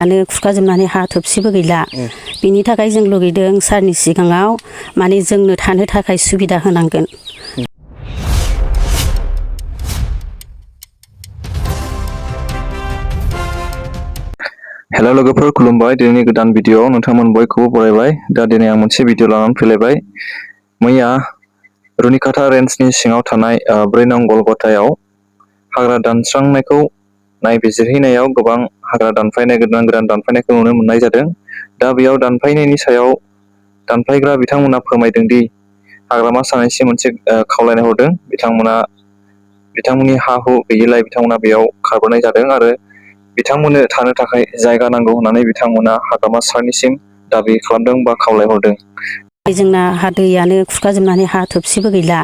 खुरखाजोबनानै हा थोबसेबो गैला बिनि थाखाय जों लुगैदों सारनि सिगाङाव माने जोंनो थानो थाखाय सुबिदा होनांगोन। हेलो लोगोफोर खुलुमबाय। दिनैनि गोदान भिडिअ नोंथांमोन बयखौबो बरायबाय। दा दिनै आं मोनसे भिडिअ लानानै फैलायबाय। मैया रुनिकाटा रेन्जनि सिङाव थानाय 4 नं गलगथायाव हाग्रा दानस्रांनायखौ नायबिजिरहैनायाव गोबां हाग्रा दानफायनाय गोदान दानफायनायखौ नुनो मोननाय जादों। दा बेयाव दानफायनायनि सायाव दानफायग्रा बिथांमोना फोरमायदों दि हाग्रामा सानैसिम मोनसे खावलायनाय हरदों। बिथांमोननि हा हु गैयिलाय बिथांमोना बेयाव खारबोनाय जादों आरो बिथांमोननो थानो थाखाय जायगा नांगौ होननानै बिथांमोना हाग्रामा सारनिसिम दाबि खालामदों बा खावलायहरदों। जोंना हा दैयानो खुरखाजोबनानै हा थोबसेबो गैला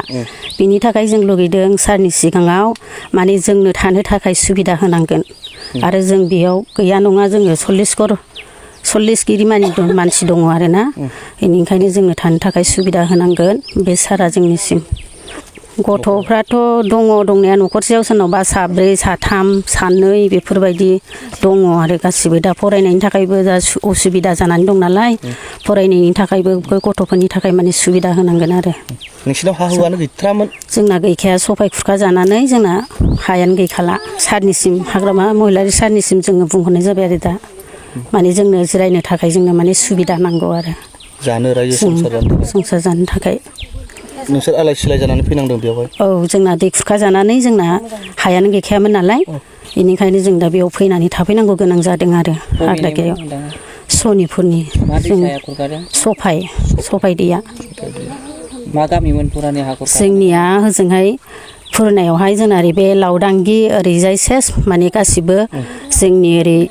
बिनि थाखाय जों लुगैदों सारनि सिगाङाव माने जोंनो थानो थाखाय सुबिदा होनांगोन आरो जों बेयाव गैया नङा जोङो 40 गिरि मानसि दङ आरोना बेनिखायनो जोंनो थानो थाखाय सुबिदा होनांगोन बे सारा जोंनिसिम। गथ'फ्राथ' दङ दंनाया न'खरसेयाव सोरनावबा 4 3 2 बेफोरबायदि दङ आरो गासिबो दा फरायनायनि थाखायबो दा असुबिदा जानानै दं नालाय फरायनायनि थाखायबो गथ'फोरनि थाखाय माने सुबिदा होनांगोन आरो। नोंसिनाव हा हुआनो गैथारामोन? जोंना गैखाया सफाय खुरखा जानानै जोंना हायानो गैखाला। सारनिसिम हाग्रामा महिलारि सारनिसिम जोङो बुंहरनाय जाबाय आरो दा माने जोंनो जिरायनो थाखाय जोंनो माने सुबिदा नांगौ आरो जानो रायजो संसार जानो थाखाय। नोंसोर आलाय सिलाय जानानै फैनांदों बेयावहाय? औ जोंना दै खुरखा जानानै जोंना हायानो गैखायामोन नालाय बेनिखायनो जों दा बेयाव फैनानै थाफैनांगौ गोनां जादों आरो हाग्रामायाव। सनिपुरनि सफाय दैया मा गामिमोन पुरानि हाखर जोंनिया होजोंहाय पुरनायावहाय जोंना ओरै बे लावदांगि ओरैजाय सेस माने गासिबो जोंनि ओरै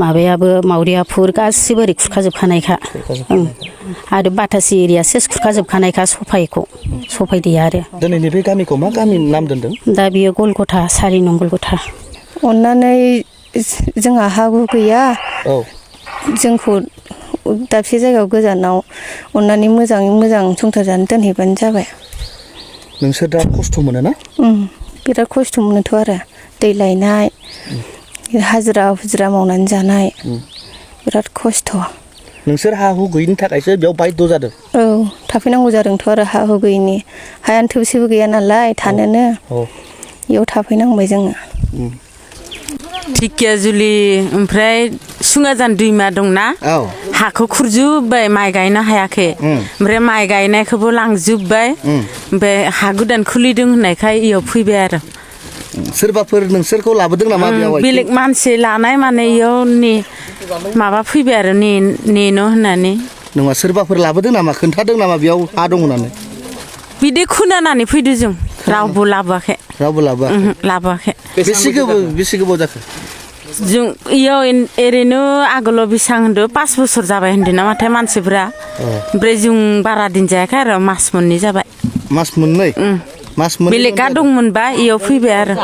माबायाबो मावरियापुर गासिबो ओरै खुरखाजोबखानायखा आरो बाटासि एरिया सेस खुरखाजोबखानायखा सफाय दैया आरो। दिनैनि बे गामिखौ मा गामि नाम दोनदों? दा बियो गलगथा 4 नं गलगथा। अननानै जोंहा हा हु गैया औ जोंखौ दाबसे जायगायाव गोजानाव अननानै मोजाङै मोजां संसार जानो दोनहैबानो जाबाय। नोंसोर दा खस्थ' मोनो ना? बिराद खस्थ' मोनोथ' आरो दै लायनाय हाजिरा मावनानै जानाय बिराद खस्थ'। नोंसोर हा हु गैयिनि थाखायसो बेयाव बायद' जादों? औ थाफैनांगौ जादोंथ' आरो हा हु गैयिनि हायानो थोबसेबो गैया नालाय थानोनो बेयाव थाफैनांबाय जोङो। धिकियाजुलि ओमफ्राय सुङाजान दैमा दंना हाखौ खुरजुबबाय माइ गायनो हायाखै ओमफ्राय माइ गायनायखौबो लांजोबबाय ओमफ्राय हा गोदान खुलिदों होननायखाय इयाव फैबाय आरो। सोरबाफोर नोंसोरखौ लाबोदों नामा बेयाव? बेलेग मानसि लानाय माने इयाव माबा फैबाय आरो नेनो होननानै। नङा सोरबाफोर लाबोदों नामा खोन्थादों नामा बेयाव हा दं होननानै? बिदि खोनानानै फैदों जों रावबो लाबोआखै। रावबो लाबोआखै। बेसे गोबाव जाखो? जों इयाव ओरैनो आगोलाव बेसां होनदों 5 बोसोर जाबाय होनदों नामाथाय मानसिफ्रा ओमफ्राय जों बारा दिन जायाखै आरो मास मोननै जाबाय। मास मोननै? बेलेगा दंमोनबा इयाव फैबाय आरो।